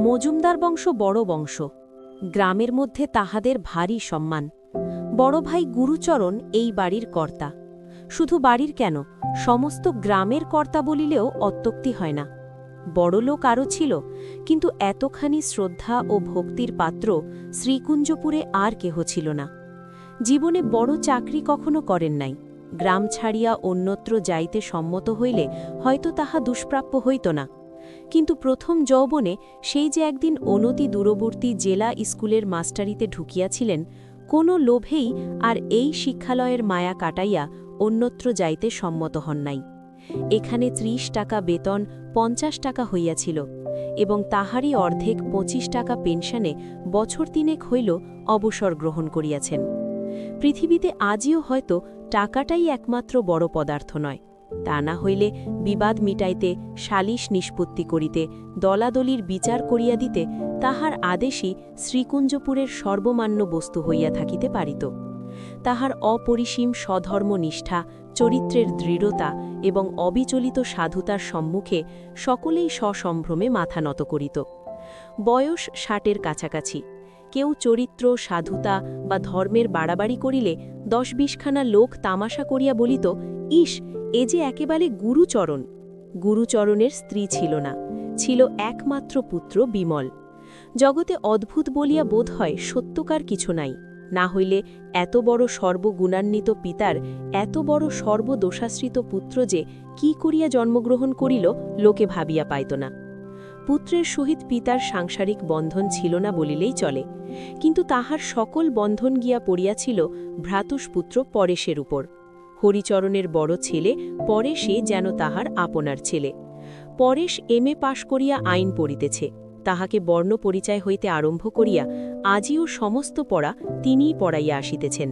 মজুমদার বংশ বড় বংশ। গ্রামের মধ্যে তাহাদের ভারী সম্মান। বড় ভাই গুরুচরণ এই বাড়ির কর্তা। শুধু বাড়ির কেন, সমস্ত গ্রামের কর্তা বলিলেও অত্যুক্তি হয় না। বড় লোক আরও ছিল, কিন্তু এতখানি শ্রদ্ধা ও ভক্তির পাত্র শ্রীকুঞ্জপুরে আর কেহ ছিল না। জীবনে বড় চাকরি কখনো করেন নাই। গ্রাম ছাড়িয়া অন্যত্র যাইতে সম্মত হইলে হয়তো তাহা দুষ্প্রাপ্য হইত না। কিন্তু প্রথম যৌবনে সেই যে একদিন অনতি দূরবর্তী জেলা স্কুলের মাস্টারিতে ঢুকিয়াছিলেন, কোনো লোভেই আর এই শিক্ষালয়ের মায়া কাটাইয়া অন্যত্র যাইতে সম্মত হন নাই। এখানে ৩০ টাকা বেতন ৫০ টাকা হইয়াছিল, এবং তাহারই অর্ধেক ২৫ টাকা পেনশনে বছর তিনেক হইল অবসর গ্রহণ করিয়াছেন। পৃথিবীতে আজিও হয়তো টাকাটাই একমাত্র বড় পদার্থ নয়। তা না হইলে বিবাদ মিটাইতে, সালিশ নিষ্পত্তি করিতে, দলাদলির বিচার করিয়া দিতে তাহার আদেশই শ্রীকুঞ্জপুরের সর্বমান্য বস্তু হইয়া থাকিতে পারিত। তাহার অপরিসীম স্বধর্মনিষ্ঠা, চরিত্রের দৃঢ়তা এবং অবিচলিত সাধুতার সম্মুখে সকলেই সসম্ভ্রমে মাথা নত করিত। বয়স ৬০-এর কাছাকাছি। কেউ চরিত্র, সাধুতা বা ধর্মের বাড়াবাড়ি করিলে ১০-২০খানা লোক তামাশা করিয়া বলিত, ইস, এ যে একেবারে গুরুচরণ। গুরুচরণের স্ত্রী ছিল না, ছিল একমাত্র পুত্র বিমল। জগতে অদ্ভুত বলিয়া বোধ হয় সত্যকার কিছু নাই, না হইলে এত বড় সর্বগুণান্বিত পিতার এত বড় সর্বদোষাশ্রিত পুত্র যে কি করিয়া জন্মগ্রহণ করিল লোকে ভাবিয়া পাইত না। পুত্রের সহিত পিতার সাংসারিক বন্ধন ছিল না বলিলেই চলে, কিন্তু তাহার সকল বন্ধন গিয়া পড়িয়াছিল ভ্রাতুষ্পুত্র পরেশের উপর। হরিচরণের বড় ছেলে পরেশে যেন তাহার আপনার ছেলে। পরেশ এমএ পাশ করিয়া আইন পড়িতেছে। তাহাকে বর্ণ পরিচয় হইতে আরম্ভ করিয়া আজিও সমস্ত পড়া তিনিই পড়াইয়া আসিতেছেন।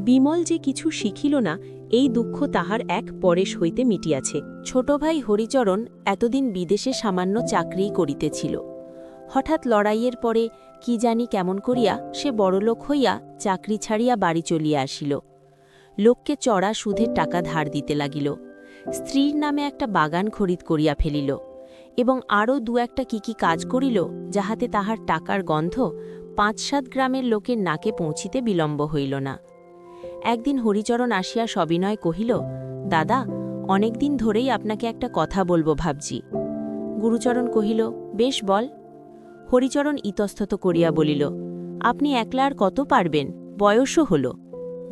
বিমল যে কিছু শিখিল না, এই দুঃখ তাহার এক পরেশ হইতে মিটিয়াছে। ছোট ভাই হরিচরণ এতদিন বিদেশে সামান্য চাকরি করিতেছিল। হঠাৎ লড়াইয়ের পরে কি জানি কেমন করিয়া সে বড়লোক হইয়া চাকরি ছাড়িয়া বাড়ি চলিয়া আসিল। লোককে চড়া সুদের টাকা ধার দিতে লাগিল। স্ত্রীর নামে একটা বাগান খরিদ করিয়া ফেলিল, এবং আরও দু-একটা কি কাজ করিল, যাহাতে তাহার টাকার গন্ধ ৫-৭ গ্রামের লোকের নাকে পৌঁছিতে বিলম্ব হইল না। একদিন হরিচরণ আসিয়া সবিনয় কহিল, দাদা, অনেকদিন ধরেই আপনাকে একটা কথা বলবো ভাবছি। গুরুচরণ কহিল, বেশ বল। হরিচরণ ইতস্তত করিয়া বলিল, আপনি একলা আর কত পারবেন, বয়সও হল।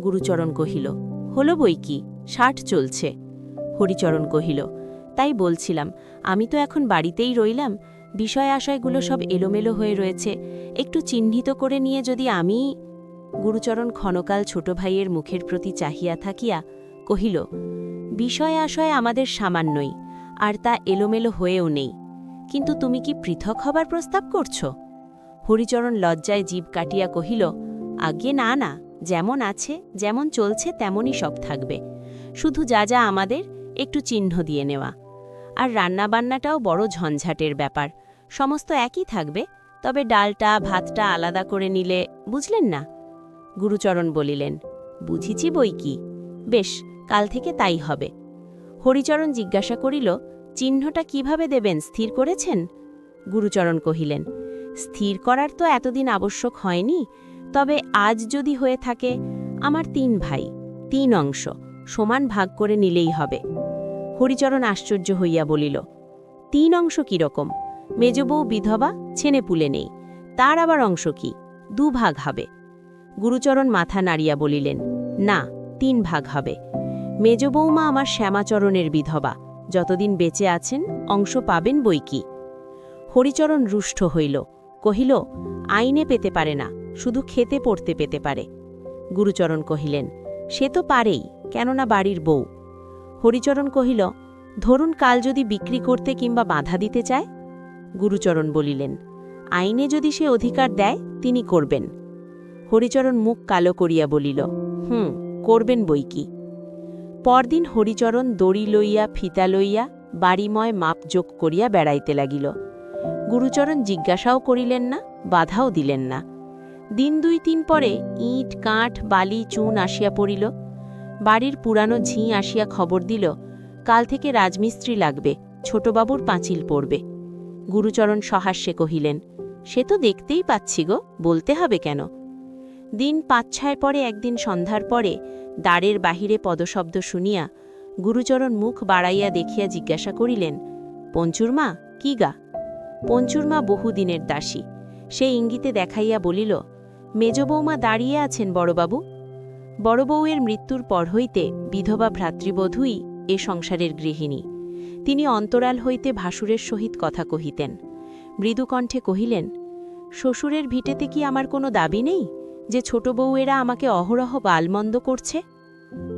গুরুচরণ কহিল, হল বই কি, ৬০ চলছে। হরিচরণ কহিল, তাই বলছিলাম, আমি তো এখন বাড়িতেই রইলাম, বিষয় আশয়গুলো সব এলোমেলো হয়ে রয়েছে, একটু চিহ্নিত করে নিয়ে যদি আমি। গুরুচরণ ক্ষণকাল ছোট ভাইয়ের মুখের প্রতি চাহিয়া থাকিয়া কহিল, বিষয় আশয় আমাদের সামান্যই, আর তা এলোমেলো হয়েও নেই, কিন্তু তুমি কি পৃথক হবার প্রস্তাব করছ? হরিচরণ লজ্জায় জিভ কাটিয়া কহিল, আজ্ঞে না না, যেমন আছে, যেমন চলছে তেমনই সব থাকবে, শুধু যা যা আমাদের একটু চিহ্ন দিয়ে নেওয়া। আর রান্নাবান্নাটাও বড় ঝঞ্ঝাটের ব্যাপার, সমস্ত একই থাকবে, তবে ডালটা ভাতটা আলাদা করে নিলে, বুঝলেন না? গুরুচরণ বলিলেন, বুঝিছি বই কি, বেশ, কাল থেকে তাই হবে। হরিচরণ জিজ্ঞাসা করিল, চিহ্নটা কিভাবে দেবেন স্থির করেছেন? গুরুচরণ কহিলেন, স্থির করার তো এতদিন আবশ্যক হয়নি, তবে আজ যদি হয়ে থাকে, আমার ৩ ভাই, ৩ অংশ, সমান ভাগ করে নিলেই হবে। হরিচরণ আশ্চর্য হইয়া বলিল, ৩ অংশ কিরকম? মেজবউ বিধবা, ছেলেপুলে নেই, তার আবার অংশ কি? ২ ভাগ হবে। গুরুচরণ মাথা নাড়িয়া বলিলেন, না, ৩ ভাগ হবে। মেজবৌমা আমার শ্যামাচরণের বিধবা, যতদিন বেঁচে আছেন অংশ পাবেন বই কি। হরিচরণ রুষ্ট হইল, কহিল, আইনে পেতে পারে না, শুধু খেতে পড়তে পেতে পারে। গুরুচরণ কহিলেন, সে তো পারেই, কেননা বাড়ির বউ। হরিচরণ কহিল, ধরুন কাল যদি বিক্রি করতে কিংবা বাধা দিতে চায়? গুরুচরণ বলিলেন, আইনে যদি সে অধিকার দেয় তিনি করবেন। হরিচরণ মুখ কালো করিয়া বলিল, করবেন বই কি। পরদিন হরিচরণ দড়ি লইয়া ফিতা লইয়া বাড়িময় মাপজোক করিয়া বেড়াইতে লাগিল। গুরুচরণ জিজ্ঞাসাও করিলেন না, বাধাও দিলেন না। দিন ২-৩ পরে ইট কাঠ বালি চুন আসিয়া পড়িল। বাড়ির পুরানো ঝি আসিয়া খবর দিল, কাল থেকে রাজমিস্ত্রি লাগবে, ছোটবাবুর পাঁচিল পড়বে। গুরুচরণ সহাস্যে কহিলেন, সে তো দেখতেই পাচ্ছি গো, বলতে হবে কেন। দিন ৫-৬ পরে একদিন সন্ধ্যার পরে দ্বারের বাহিরে পদশব্দ শুনিয়া গুরুচরণ মুখ বাড়াইয়া দেখিয়া জিজ্ঞাসা করিলেন, পঞ্চুরমা কি গা? পঞ্চুরমা বহুদিনের দাসী, সে ইঙ্গিতে দেখাইয়া বলিল, মেজ বৌমা দাঁড়িয়ে আছেন বড়বাবু। বড় বউয়ের মৃত্যুর পর হইতে বিধবা ভ্রাতৃবধূই এ সংসারের গৃহিণী। তিনি অন্তরাল হইতে ভাসুরের সহিত কথা কহিতেন। মৃদুকণ্ঠে কহিলেন, শ্বশুরের ভিটেতে কি আমার কোনো দাবি নেই যে ছোট বউয়েরা আমাকে অহরহ বালমন্দ করছে?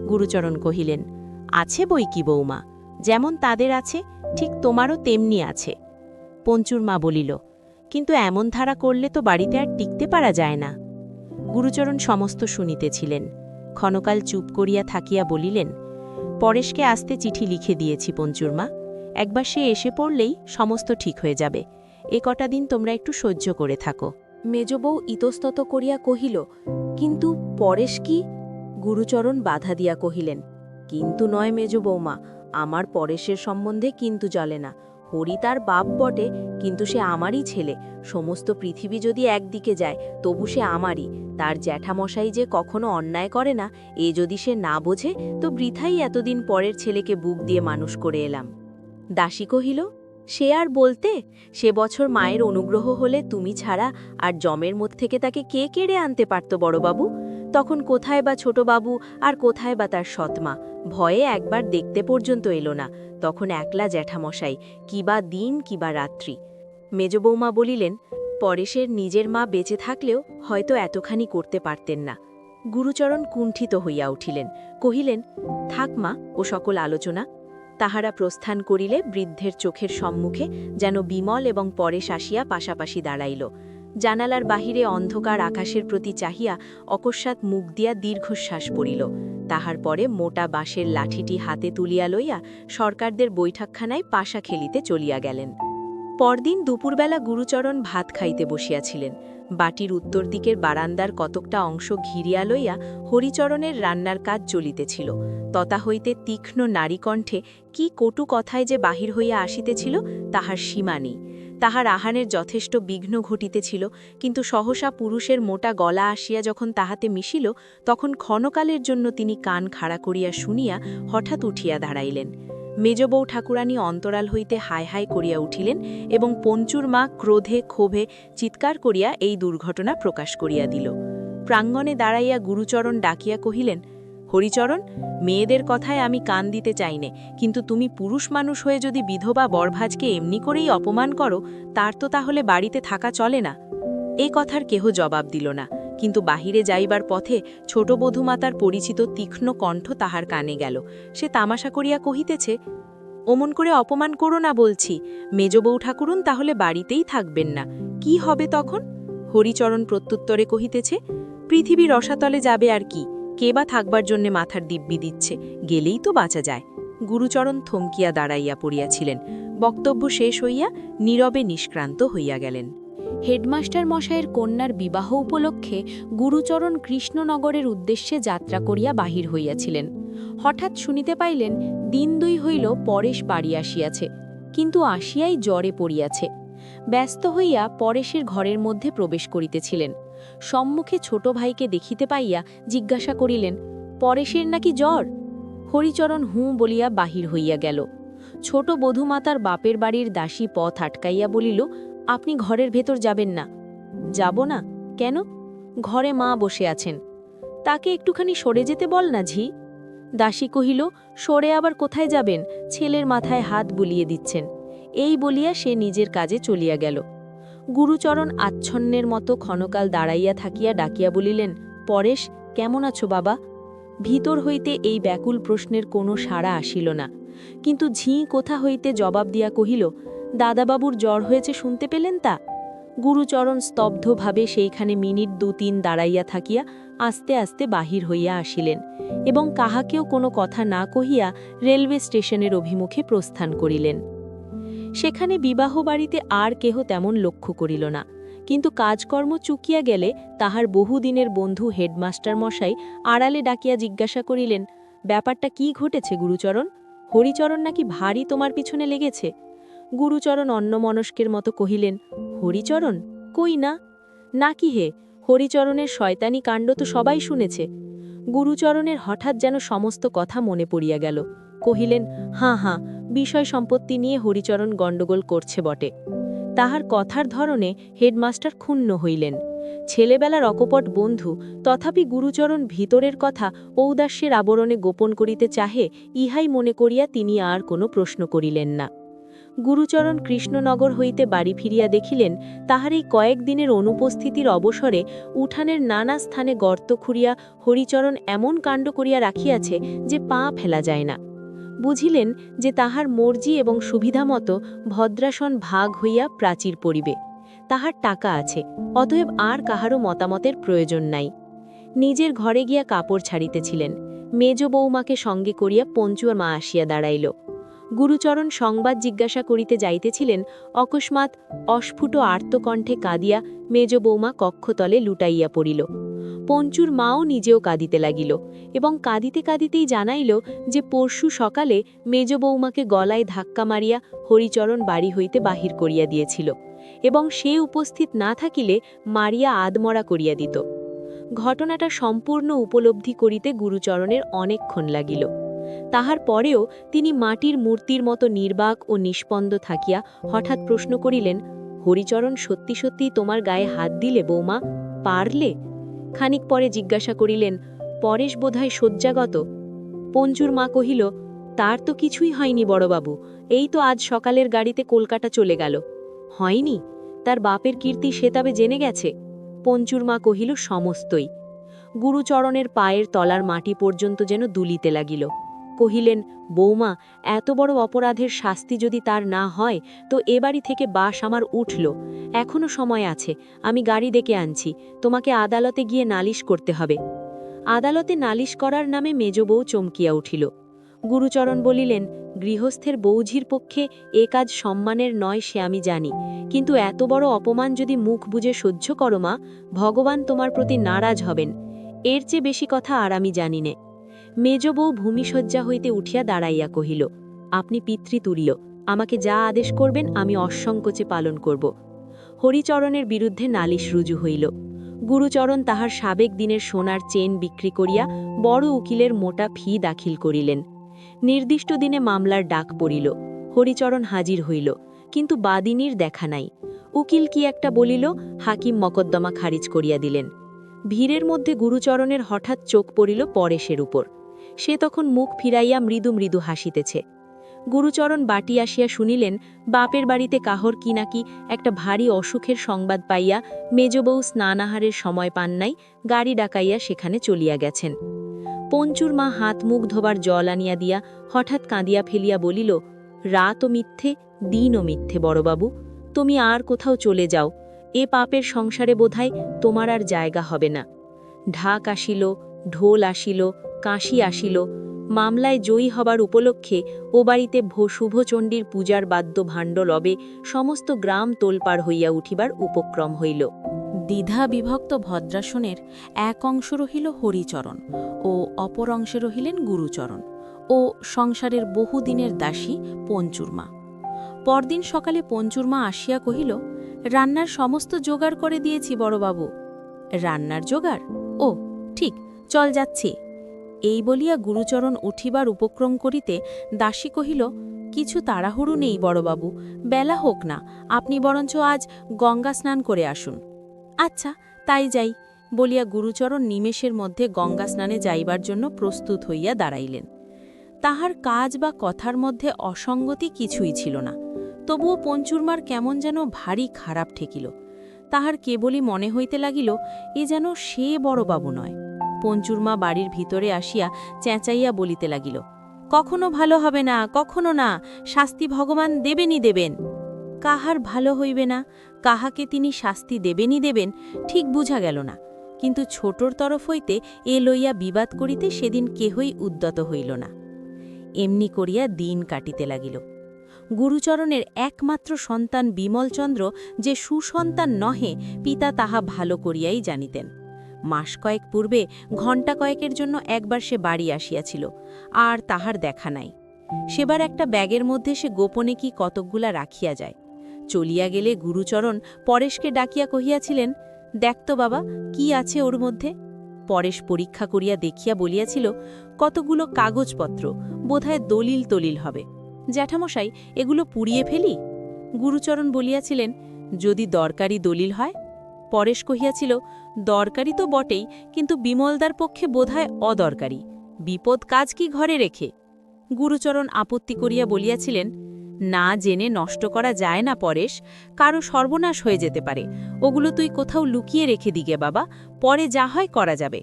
গুরুচরণ কহিলেন, আছে বই কি বৌমা, যেমন তাদের আছে ঠিক তোমারও তেমনি আছে। পঞ্চুর মা বলিল, কিন্তু এমন ধারা করলে তো বাড়িতে আর টিকতে পারা যায় না। গুরুচরণ সমস্ত শুনিতেছিলেন। ক্ষণকাল চুপ করিয়া থাকিয়া বলিলেন, পরেশকে আসতে চিঠি লিখে দিয়েছি পঞ্চুরমা, একবার সে এসে পড়লেই সমস্ত ঠিক হয়ে যাবে। এ কটা দিন তোমরা একটু সহ্য করে থাকো। মেজবউ ইতস্তত করিয়া কহিল, কিন্তু পরেশ কি? গুরুচরণ বাধা দিয়া কহিলেন, কিন্তু নয় মেজ বৌমা, আমার পরেশের সম্বন্ধে কিন্তু চলে না। হরি তার বাপ বটে, কিন্তু সে আমারই ছেলে। সমস্ত পৃথিবী যদি একদিকে যায় তবু সে আমারই। তার জ্যাঠামশাই যে কখনো অন্যায় করে না, এ যদি সে না বোঝে তো বৃথাই এতদিন পরের ছেলেকে বুক দিয়ে মানুষ করে এলাম। দাসী কহিল, সে আর বলতে, সে বছর মায়ের অনুগ্রহ হলে তুমি ছাড়া আর জমের মধ্যে থেকে তাকে কে কেড়ে আনতে পারত বড়বাবু? তখন কোথায় বা ছোটবাবু আর কোথায় বা তার সৎমা? ভয়ে একবার দেখতে পর্যন্ত এলো না। তখন একলা জ্যাঠামশাই, কিবা দিন কিবা রাত্রি। মেজবৌমা বলিলেন, পরেশের নিজের মা বেঁচে থাকলেও হয়তো এতখানি করতে পারতেন না। গুরুচরণ কুণ্ঠিত হইয়া উঠিলেন, কহিলেন, থাক মা ও সকল আলোচনা। তাহারা প্রস্থান করিলে বৃদ্ধের চোখের সম্মুখে যেন বিমল এবং পরেশ আসিয়া পাশাপাশি দাঁড়াইল। জানালার বাহিরে অন্ধকার আকাশের প্রতি চাহিয়া অকস্মাৎ মুখ দিয়া দীর্ঘশ্বাস পড়িল। তাহার পরে মোটা বাঁশের লাঠিটি হাতে তুলিয়া লইয়া সরকারদের বৈঠকখানায় পাশা খেলিতে চলিয়া গেলেন। পরদিন দুপুরবেলা গুরুচরণ ভাত খাইতে বসিয়াছিলেন। বাটির উত্তর দিকের বারান্দার কতকটা অংশ ঘিরিয়া লইয়া হরিচরণের রান্নার কাজ চলিতেছিল। ততা হইতে তীক্ষ্ণ নারীকণ্ঠে কি কটু কথায় যে বাহির হইয়া আসিতেছিল তাহার সীমা নেই। তাহার আহানের যথেষ্ট বিঘ্ন ঘটিতেছিল, কিন্তু সহসা পুরুষের মোটা গলা আসিয়া যখন তাহাতে মিশিল, তখন ক্ষণকালের জন্য তিনি কান খাড়া করিয়া শুনিয়া হঠাৎ উঠিয়া দাঁড়াইলেন। মেজবউ ঠাকুরানী অন্তরাল হইতে হায় হায় করিয়া উঠিলেন এবং পঞ্চুর মা ক্রোধে ক্ষোভে চিৎকার করিয়া এই দুর্ঘটনা প্রকাশ করিয়া দিল। প্রাঙ্গণে দাঁড়াইয়া গুরুচরণ ডাকিয়া কহিলেন, হরিচরণ, মেয়েদের কথায় আমি কান দিতে চাইনে, কিন্তু তুমি পুরুষ মানুষ হয়ে যদি বিধবা বরভাজকে এমনি করেই অপমান করো, তার তো তাহলে বাড়িতে থাকা চলে না। এ কথার কেহ জবাব দিল না, কিন্তু বাহিরে যাইবার পথে ছোট বধূমাতার পরিচিত তীক্ষ্ণ কণ্ঠ তাহার কানে গেল। সে তামাশা করিয়া কহিতেছে, অমন করে অপমান করো না বলছি, মেজবউ ঠাকুরুন তাহলে বাড়িতেই থাকবেন না, কি হবে তখন? হরিচরণ প্রত্যুত্তরে কহিতেছে, পৃথিবী রসাতলে যাবে আর কি, কে বা থাকবার জন্যে মাথার দিব্যি দিচ্ছে, গেলেই তো বাঁচা যায়। গুরুচরণ থমকিয়া দাঁড়াইয়া পড়িয়াছিলেন। বক্তব্য শেষ হইয়া নীরবে নিষ্ক্রান্ত হইয়া গেলেন। হেডমাস্টার মশায়ের কন্যার বিবাহ উপলক্ষে গুরুচরণ কৃষ্ণনগরের উদ্দেশ্যে যাত্রা করিয়া বাহির হইয়াছিলেন। হঠাৎ শুনিতে পাইলেন, দিন ২ হইল পরেশ বাড়ি আসিয়াছে, কিন্তু আসিয়াই জ্বরে পড়িয়াছে। ব্যস্ত হইয়া পরেশের ঘরের মধ্যে প্রবেশ করিতেছিলেন। সম্মুখে ছোট ভাইকে দেখিতে পাইয়া জিজ্ঞাসা করিলেন, পরেশের নাকি জ্বর? হরিচরণ হুঁ বলিয়া বাহির হইয়া গেল। ছোট বধূমাতার বাপের বাড়ির দাসী পথ আটকাইয়া বলিল, আপনি ঘরের ভেতর যাবেন না। যাব না কেন? ঘরে মা বসে আছেন। তাকে একটুখানি সরে যেতে বল না ঝি। দাসী কহিল, সরে আবার কোথায় যাবেন? ছেলের মাথায় হাত বুলিয়ে দিচ্ছেন। এই বলিয়া সে নিজের কাজে চলিয়া গেল। গুরুচরণ আচ্ছন্নের মতো ক্ষণকাল দাঁড়াইয়া থাকিয়া ডাকিয়া বলিলেন, পরেশ, কেমন আছো বাবা? ভিতর হইতে এই ব্যাকুল প্রশ্নের কোনো সাড়া আসিল না, কিন্তু ঝি কোথা হইতে জবাব দিয়া কহিল, দাদাবাবুর জ্বর হয়েছে শুনতে পেলেন তা? গুরুচরণ স্তব্ধভাবে সেইখানে মিনিট ২-৩ দাঁড়াইয়া থাকিয়া আস্তে আস্তে বাহির হইয়া আসিলেন এবং কাহাকেও কোনো কথা না কহিয়া রেলওয়ে স্টেশনের অভিমুখে প্রস্থান করিলেন। সেখানে বিবাহ বাড়িতে আর কেহ তেমন লক্ষ্য করিল না, কিন্তু কাজকর্ম চুকিয়া গেলে তাহার বহুদিনের বন্ধু হেডমাস্টার মশাই আড়ালে ডাকিয়া জিজ্ঞাসা করিলেন, ব্যাপারটা কি ঘটেছে গুরুচরণ? হরিচরণ নাকি ভারী তোমার পিছনে লেগেছে? গুরুচরণ অন্যমনস্কের মতো কহিলেন, হরিচরণ কই না? নাকি হে, হরিচরণের শয়তানি কাণ্ড তো সবাই শুনেছে। গুরুচরণের হঠাৎ যেন সমস্ত কথা মনে পড়িয়া গেল। কহিলেন, হাঁ হাঁ, বিষয় সম্পত্তি নিয়ে হরিচরণ গণ্ডগোল করছে বটে। তাহার কথার ধরনে হেডমাস্টার ক্ষুণ্ণ হইলেন। ছেলেবেলার অকপট বন্ধু, তথাপি গুরুচরণ ভিতরের কথা ঔদাস্যের আবরণে গোপন করিতে চাহে, ইহাই মনে করিয়া তিনি আর কোনো প্রশ্ন করিলেন না। গুরুচরণ কৃষ্ণনগর হইতে বাড়ি ফিরিয়া দেখিলেন, তাহার এই কয়েকদিনের অনুপস্থিতির অবসরে উঠানের নানা স্থানে গর্ত খুঁড়িয়া হরিচরণ এমন কাণ্ড করিয়া রাখিয়াছে যে পা ফেলা যায় না। বুঝিলেন যে তাহার মর্জি এবং সুবিধামতো ভদ্রাসন ভাগ হইয়া প্রাচীর পড়িবে। তাহার টাকা আছে, অতএব আর কাহারও মতামতের প্রয়োজন নাই। নিজের ঘরে গিয়া কাপড় ছাড়িতেছিলেন, মেজ বৌমাকে সঙ্গে করিয়া পঞ্চুর মা আসিয়া দাঁড়াইল। গুরুচরণ সংবাদ জিজ্ঞাসা করিতে যাইতেছিলেন, অকস্মাৎ অস্ফুট আর্তকণ্ঠে কাঁদিয়া মেজ বৌমা কক্ষতলে লুটাইয়া পড়িল। পঞ্চুর মাও নিজেও কাঁদিতে লাগিল এবং কাঁদিতে কাঁদিতেই জানাইল যে পরশু সকালে মেজ বৌমাকে গলায় ধাক্কা মারিয়া হরিচরণ বাড়ি হইতে বাহির করিয়া দিয়েছিল এবং সে উপস্থিত না থাকিলে মারিয়া আদমরা করিয়া দিত। ঘটনাটা সম্পূর্ণ উপলব্ধি করিতে গুরুচরণের অনেকক্ষণ লাগিল। তাহার পরেও তিনি মাটির মূর্তির মতো নির্বাক ও নিষ্পন্দ থাকিয়া হঠাৎ প্রশ্ন করিলেন, হরিচরণ সত্যি সত্যি তোমার গায়ে হাত দিলে বৌমা? পারলে? খানিক পরে জিজ্ঞাসা করিলেন, পরেশ বোধহয় শয্যাগত? পঞ্চুর মা কহিল, তার তো কিছুই হয়নি বড়বাবু, এই তো আজ সকালের গাড়িতে কলকাতা চলে গেল। হয়নি? তার বাপের কীর্তি সে তবে জেনে গেছে? পঞ্চুর মা কহিল, সমস্তই। গুরুচরণের পায়ের তলার মাটি পর্যন্ত যেন দুলিতে লাগিল। কহিলেন, বৌমা, এত বড় অপরাধের শাস্তি যদি তার না হয় তো এ বাড়ি থেকে বাস আমার উঠল। এখনো সময় আছে, আমি গাড়ি ডেকে আনছি, তোমাকে আদালতে গিয়ে নালিশ করতে হবে। আদালতে নালিশ করার নামে মেজ বউ চমকিয়া উঠিল। গুরুচরণ বলিলেন, গৃহস্থের বৌঝির পক্ষে এ কাজ সম্মানের নয় সে আমি জানি, কিন্তু এত বড় অপমান যদি মুখ বুজে সহ্য করো মা, ভগবান তোমার প্রতি নারাজ হবেন। এর চেয়ে বেশি কথা আর আমি জানি নে। মেজ বউ ভূমিশয্যা হইতে উঠিয়া দাঁড়াইয়া কহিল, আপনি পিতৃতুল্য, আমাকে যা আদেশ করবেন আমি অসংকোচে পালন করব। হরিচরণের বিরুদ্ধে নালিশ রুজু হইল। গুরুচরণ তাহার সাবেক দিনের সোনার চেন বিক্রি করিয়া বড় উকিলের মোটা ফি দাখিল করিলেন। নির্দিষ্ট দিনে মামলার ডাক পড়িল। হরিচরণ হাজির হইল, কিন্তু বাদিনীর দেখা নাই। উকিল কি একটা বলিল, হাকিম মকদ্দমা খারিজ করিয়া দিলেন। ভিড়ের মধ্যে গুরুচরণের হঠাৎ চোখ পড়িল পরেশের উপর। সে তখন মুখ ফিরাইয়া মৃদু মৃদু হাসিতেছে। গুরুচরণ বাটি আসিয়া শুনিলেন, বাপের বাড়িতে কাহর কি নাকি একটা ভারী অসুখের সংবাদ পাইয়া মেজবউ স্নানাহারের সময় পান নাই, গাড়ি ডাকাইয়া সেখানে চলিয়া গেছেন। পঞ্চুর মা হাত মুখ ধোবার জল আনিয়া দিয়া হঠাৎ কাঁদিয়া ফেলিয়া বলিল, রাতও মিথ্যে, দিনও মিথ্যে বড়বাবু, তুমি আর কোথাও চলে যাও, এ পাপের সংসারে বোধহয় তোমার আর জায়গা হবে না। ঢাক আসিল, ঢোল আসিল, কাশি আসিল। মামলায় জয়ী হবার উপলক্ষে ও বাড়িতে শুভচণ্ডীর পূজার বাদ্য ভাণ্ড লবে সমস্ত গ্রাম তোলপাড় হইয়া উঠিবার উপক্রম হইল। দ্বিধা বিভক্ত ভদ্রাসনের এক অংশ রহিল হরিচরণ ও অপর অংশে রহিলেন গুরুচরণ ও সংসারের বহুদিনের দাসী পঞ্চুরমা। পরদিন সকালে পঞ্চুরমা আসিয়া কহিল, রান্নার সমস্ত জোগাড় করে দিয়েছি বড়বাবু। রান্নার জোগাড়? ও ঠিক, চল যাচ্ছি। এই বলিয়া গুরুচরণ উঠিবার উপক্রম করিতে দাসী কহিল, কিছু তাড়াহুড়ো নেই বড়বাবু, বেলা হোক না, আপনি বরঞ্চ আজ গঙ্গা স্নান করে আসুন। আচ্ছা, তাই যাই বলিয়া গুরুচরণ নিমেষের মধ্যে গঙ্গা স্নানে যাইবার জন্য প্রস্তুত হইয়া দাঁড়াইলেন। তাহার কাজ বা কথার মধ্যে অসঙ্গতি কিছুই ছিল না, তবুও পঞ্চুরমার কেমন যেন ভারী খারাপ ঠেকিল। তাহার কেবলই মনে হইতে লাগিল, এ যেন সে বড়বাবু নয়। পঞ্চুরমা বাড়ির ভিতরে আসিয়া চেঁচাইয়া বলিতে লাগিল, কখনো ভালো হবে না, কখনো না, শাস্তি ভগবান দেবেনই দেবেন। কাহার ভালো হইবে না, কাহাকে তিনি শাস্তি দেবেনই দেবেন, ঠিক বুঝা গেল না, কিন্তু ছোটর তরফ হইতে এ লইয়া বিবাদ করিতে সেদিন কেহই উদ্যত হইল না। এমনি করিয়া দিন কাটিতে লাগিল। গুরুচরণের একমাত্র সন্তান বিমলচন্দ্র যে সুসন্তান নহে, পিতা তাহা ভালো করিয়াই জানিতেন। মাস কয়েক পূর্বে ঘণ্টা কয়েকের জন্য একবার সে বাড়ি আসিয়াছিল, আর তাহার দেখা নাই। সেবার একটা ব্যাগের মধ্যে সে গোপনে কি কতকগুলা রাখিয়া যায়। চলিয়া গেলে গুরুচরণ পরেশকে ডাকিয়া কহিয়াছিলেন, দেখ তো বাবা, কি আছে ওর মধ্যে। পরেশ পরীক্ষা করিয়া দেখিয়া বলিয়াছিল, কতগুলো কাগজপত্র, বোধহয় দলিল তলিল হবে। জ্যাঠামশাই, এগুলো পুড়িয়ে ফেলি? গুরুচরণ বলিয়াছিলেন, যদি দরকারি দলিল হয়। পরেশ কহিয়াছিল, দরকারি তো বটেই, কিন্তু বিমলদার পক্ষে বোধহয় অদরকারি। বিপদ কাজ কি ঘরে রেখে? গুরুচরণ আপত্তি করিয়া বলিয়াছিলেন, না জেনে নষ্ট করা যায় না পরেশ, কারো সর্বনাশ হয়ে যেতে পারে। ওগুলো তুই কোথাও লুকিয়ে রেখে দিগে বাবা, পরে যা হয় করা যাবে।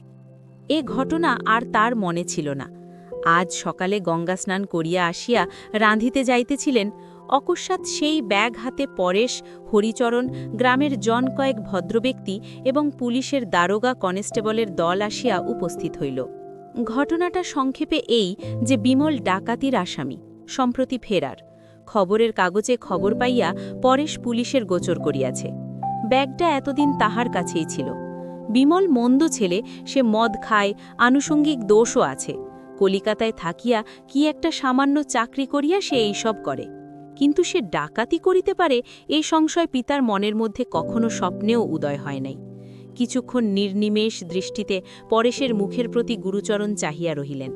এ ঘটনা আর তার মনে ছিল না। আজ সকালে গঙ্গা স্নান করিয়া আসিয়া রাঁধিতে যাইতেছিলেন, অকস্মাৎ সেই ব্যাগ হাতে পরেশ, হরিচরণ, গ্রামের জন কয়েক ভদ্রব্যক্তি এবং পুলিশের দারোগা কনস্টেবলের দল আসিয়া উপস্থিত হইল। ঘটনাটা সংক্ষেপে এই যে বিমল ডাকাতির আসামি, সম্প্রতি ফেরার। খবরের কাগজে খবর পাইয়া পরেশ পুলিশের গোচর করিয়াছে। ব্যাগটা এতদিন তাহার কাছেই ছিল। বিমল মন্দ ছেলে, সে মদ খায়, আনুষঙ্গিক দোষও আছে। কলিকাতায় থাকিয়া কি একটা সামান্য চাকরি করিয়া সে এইসব করে, কিন্তু সে ডাকাতি করিতে পারে এই সংশয় পিতার মনের মধ্যে কখনো স্বপ্নেও উদয় হয় নাই। কিছুক্ষণ নির্নিমেষ দৃষ্টিতে পরেশের মুখের প্রতি গুরুচরণ চাহিয়া রহিলেন।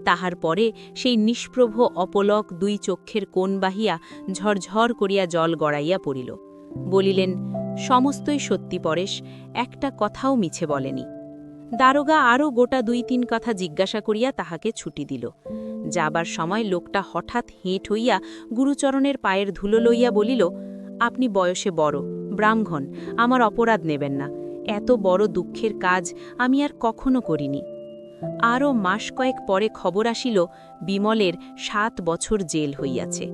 তাহার পরে সেই নিষ্প্রভ অপলক দুই চক্ষের কোণ বাহিয়া ঝরঝর করিয়া জল গড়াইয়া পড়িল। বলিলেন, সমস্তই সত্যি পরেশ, একটা কথাও মিছে বলেনি। দারোগা আরও গোটা ২-৩ কথা জিজ্ঞাসা করিয়া তাহাকে ছুটি দিল। যাবার সময় লোকটা হঠাৎ হেঁট হইয়া গুরুচরণের পায়ের ধুলো লইয়া বলিল, আপনি বয়সে বড়, ব্রাহ্মণ, আমার অপরাধ নেবেন না। এত বড় দুঃখের কাজ আমি আর কখনো করিনি। আরও মাস কয়েক পরে খবর আসিল, বিমলের ৭ বছর জেল হইয়াছে।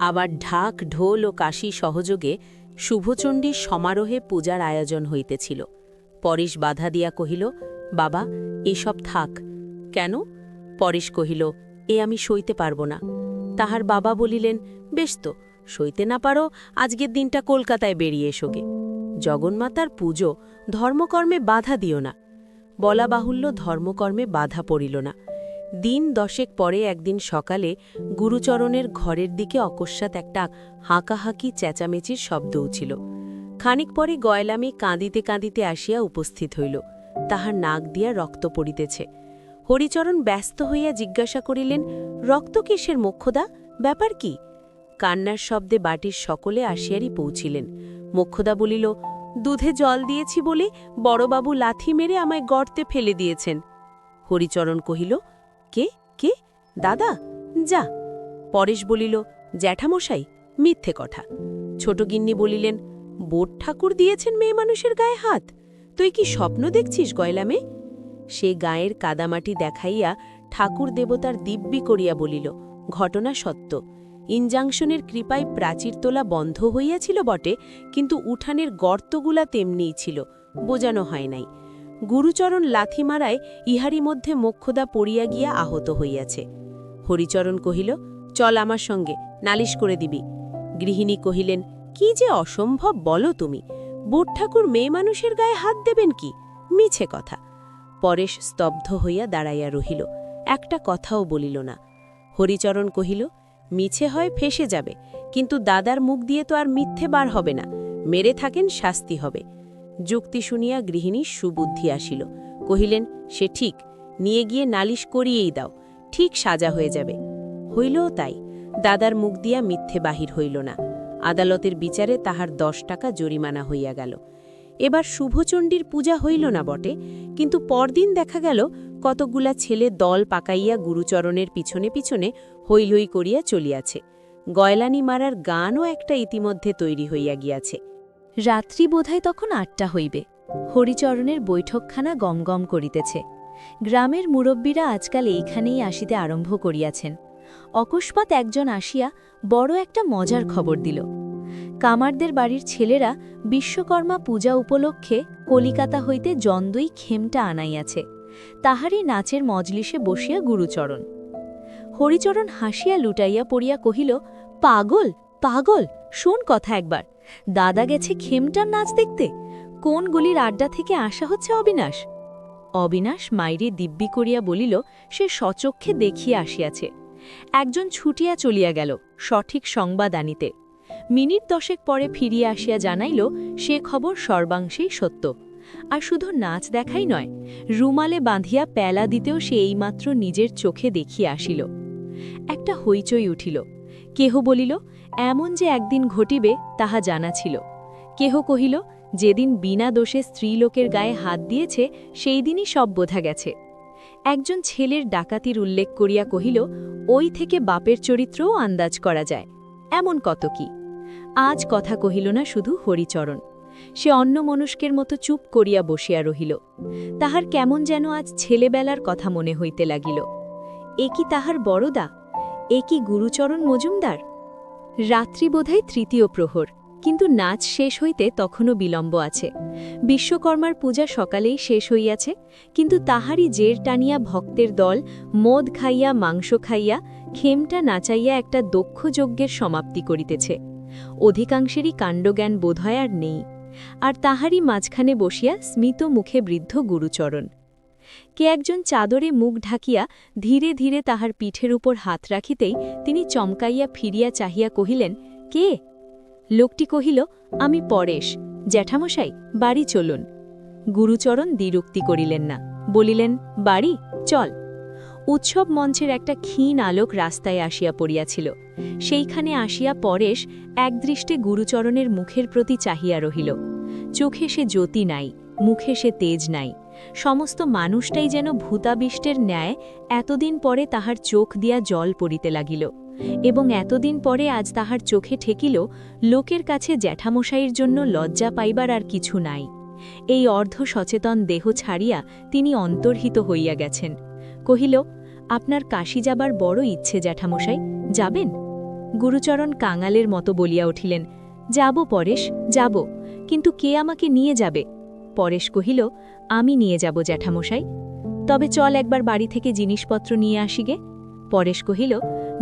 আবার ঢাক, ঢোল ও কাশি সহযোগে শুভচণ্ডীর সমারোহে পূজার আয়োজন হইতেছিল। পরেশ বাধা দিয়া কহিল, বাবা, এসব থাক। কেন? পরেশ কহিল, এ আমি সইতে পারব না। তাহার বাবা বলিলেন, বেশ তো, সইতে না পারো, আজকের দিনটা কলকাতায় বেরিয়ে এসোগে। জগন্মাতার পুজো, ধর্মকর্মে বাধা দিও না। বলা বাহুল্য, ধর্মকর্মে বাধা পড়িল না। দিন 10 পরে একদিন সকালে গুরুচরণের ঘরের দিকে অকস্মাৎ একটা হাঁকাহাঁকি চেঁচামেচির শব্দ উঠিল। খানিক পরে গয়লামি কাঁদিতে কাঁদিতে আসিয়া উপস্থিত হইল। তাহার নাক দিয়া রক্ত পড়িতেছে। হরিচরণ ব্যস্ত হইয়া জিজ্ঞাসা করিলেন, রক্ত কিসের মোক্ষদা, ব্যাপার কি? কান্নার শব্দে বাটির সকলে আসিয়ারই পৌঁছিলেন। মোক্ষদা বলিল, দুধে জল দিয়েছি বলে বড়বাবু লাথি মেরে আমায় গর্তে ফেলে দিয়েছেন। হরিচরণ কহিল, কে কে? দাদা? যা। পরেশ বলিল, জ্যাঠামশাই, মিথ্যে কথা। ছোটগিন্নি বলিলেন, বোট ঠাকুর দিয়েছেন মেয়ে মানুষের গায়ে হাত? তুই কি স্বপ্ন দেখছিস গয়লামে? সে গায়ের কাদামাটি দেখাইয়া ঠাকুর দেবতার দিব্যি করিয়া বলিল, ঘটনা সত্য। ইনজাংশনের কৃপায় প্রাচীর তোলা বন্ধ হইয়াছিল বটে, কিন্তু উঠানের গর্তগুলা তেমনিই ছিল, বোঝানো হয় নাই। গুরুচরণ লাথি মারায় ইহারি মধ্যে মোক্ষদা পড়িয়া গিয়া আহত হইয়াছে। হরিচরণ কহিল, চল আমার সঙ্গে, নালিশ করে দিবি। গৃহিণী কহিলেন, কি যে অসম্ভব বলো তুমি! বোট ঠাকুর মেয়ে মানুষের গায়ে হাত দেবেন কি? মিছে কথা। পরেশ স্তব্ধ হইয়া দাঁড়াইয়া রহিল, একটা কথাও বলিল না। হরিচরণ কহিল, মিছে হয় ফেসে যাবে, কিন্তু দাদার মুখ দিয়ে তো আর মিথ্যে বার হবে না। মেরে থাকেন, শাস্তি হবে। যুক্তি শুনিয়া গৃহিণীর সুবুদ্ধি আসিল। কহিলেন, সে ঠিক, নিয়ে গিয়ে নালিশ করিয়েই দাও, ঠিক সাজা হয়ে যাবে। হইলও তাই। দাদার মুখ দিয়া মিথ্যে বাহির হইল না। আদালতের বিচারে তাহার 10 টাকা জরিমানা হইয়া গেল। এবার শুভচণ্ডীর পূজা হইল না বটে, কিন্তু পরদিন দেখা গেল কতকগুলা ছেলে দল পাকাইয়া গুরুচরণের পিছনে পিছনে হৈ হৈ করিয়া চলিয়াছে। গয়লানি মারার গানও একটা ইতিমধ্যে তৈরি হইয়া গিয়াছে। রাত্রি বোধহয় তখন 8টা হইবে। হরিচরণের বৈঠকখানা গমগম করিতেছে। গ্রামের মুরব্বীরা আজকাল এইখানেই আসিতে আরম্ভ করিয়াছেন। অকস্মাৎ একজন আসিয়া বড় একটা মজার খবর দিল। কামারদের বাড়ির ছেলেরা বিশ্বকর্মা পূজা উপলক্ষে কলিকাতা হইতে জন্দই খেমটা আনাইয়াছে। তাহারই নাচের মজলিসে বসিয়া গুরুচরণ। হরিচরণ হাসিয়া লুটাইয়া পড়িয়া কহিল, পাগল পাগল, শোন কথা একবার। দাদা গেছে খেমটার নাচ দেখতে। কোন গলির আড্ডা থেকে আসা হচ্ছে অবিনাশ। অবিনাশ মাইরে দিব্যি করিয়া বলিল, সে স্বচক্ষে দেখিয়া আসিয়াছে। একজন ছুটিয়া চলিয়া গেল সঠিক সংবাদ আনিতে। মিনিট 10 পরে ফিরিয়া আসিয়া জানাইল সে খবর সর্বাংশেই সত্য। আর শুধু নাচ দেখাই নয়, রুমালে বাঁধিয়া প্যালা দিতেও সে এইমাত্র নিজের চোখে দেখিয়া আসিল। একটা হইচই উঠিল। কেহ বলিল এমন যে একদিন ঘটিবে তাহা জানা ছিল। কেহ কহিল যেদিন বিনা দোষে স্ত্রীলোকের গায়ে হাত দিয়েছে সেই দিনই সব বোঝা গেছে। একজন ছেলের ডাকাতির উল্লেখ করিয়া কহিল ওই থেকে বাপের চরিত্রও আন্দাজ করা যায়। এমন কত কি। আজ কথা কহিল না শুধু হরিচরণ। সে অন্য মনুষ্কের মতো চুপ করিয়া বসিয়া রহিল। তাহার কেমন যেন আজ ছেলেবেলার কথা মনে হইতে লাগিল। এ কি তাহার বড়দা? এ কি গুরুচরণ মজুমদার? রাত্রি বোধহয় 3য় প্রহর, কিন্তু নাচ শেষ হইতে তখনও বিলম্ব আছে। বিশ্বকর্মার পূজা সকালেই শেষ হইয়াছে, কিন্তু তাহারই জের টানিয়া ভক্তের দল মদ খাইয়া মাংস খাইয়া খেমটা নাচাইয়া একটা দক্ষ যজ্ঞের সমাপ্তি করিতেছে। অধিকাংশেরই কাণ্ডজ্ঞান বোধহয় আর নেই, আর তাহারই মাঝখানে বসিয়া স্মিত মুখে বৃদ্ধ গুরুচরণ। কে একজন চাদরে মুখ ঢাকিয়া ধীরে ধীরে তাহার পিঠের উপর হাত রাখিতেই তিনি চমকাইয়া ফিরিয়া চাহিয়া কহিলেন, কে? লোকটি কহিল, আমি পরেশ, জ্যাঠামশাই, বাড়ি চলুন। গুরুচরণ দ্বিরুক্তি করিলেন না, বলিলেন, বাড়ি চল। উৎসব মঞ্চের একটা ক্ষীণ আলোক রাস্তায় আসিয়া পড়িয়াছিল। সেইখানে আসিয়া পরেশ একদৃষ্টে গুরুচরণের মুখের প্রতি চাহিয়া রহিল। চোখে সে জ্যোতি নাই, মুখে সে তেজ নাই। সমস্ত মানুষটাই যেন ভূতাবিষ্টের ন্যায় এতদিন পরে তাহার চোখ দিয়া জল পড়িতে লাগিল, এবং এতদিন পরে আজ তাহার চোখে ঠেকিল লোকের কাছে জ্যাঠামশাইয়ের জন্য লজ্জা পাইবার আর কিছু নাই। এই অর্ধ সচেতন দেহ ছাড়িয়া তিনি অন্তর্হিত হইয়া গেছেন। কহিল, আপনার কাশী যাবার বড় ইচ্ছে জ্যাঠামশাই, যাবেন? গুরুচরণ কাঙালের মতো বলিয়া উঠিলেন, যাব পরেশ, যাব, কিন্তু কে আমাকে নিয়ে যাবে? পরেশ কহিল, আমি নিয়ে যাব জ্যাঠামশাই। তবে চল একবার বাড়ি থেকে জিনিসপত্র নিয়ে আসিগে। পরেশ কহিল,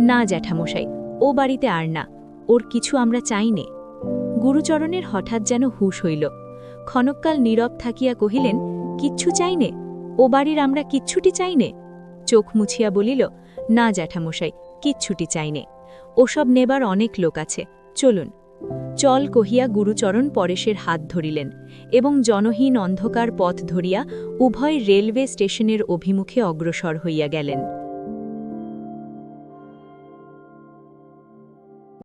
না জ্যাঠামশাই, ও বাড়িতে আর না, ওর কিছু আমরা চাই নে। গুরুচরণের হঠাৎ যেন হুঁশ হইল। ক্ষণকাল নীরব থাকিয়া কহিলেন, কিচ্ছু চাই নে? ও বাড়ির আমরা কিচ্ছুটি চাই নে? চোখ মুছিয়া বলিল, না জ্যাঠামশাই, কিচ্ছুটি চাই নে, ওসব নেবার অনেক লোক আছে, চলুন। চল কহিয়া গুরুচরণ পরেশের হাত ধরিলেন, এবং জনহীন অন্ধকার পথ ধরিয়া উভয় রেলওয়ে স্টেশনের অভিমুখে অগ্রসর হইয়া গেলেন।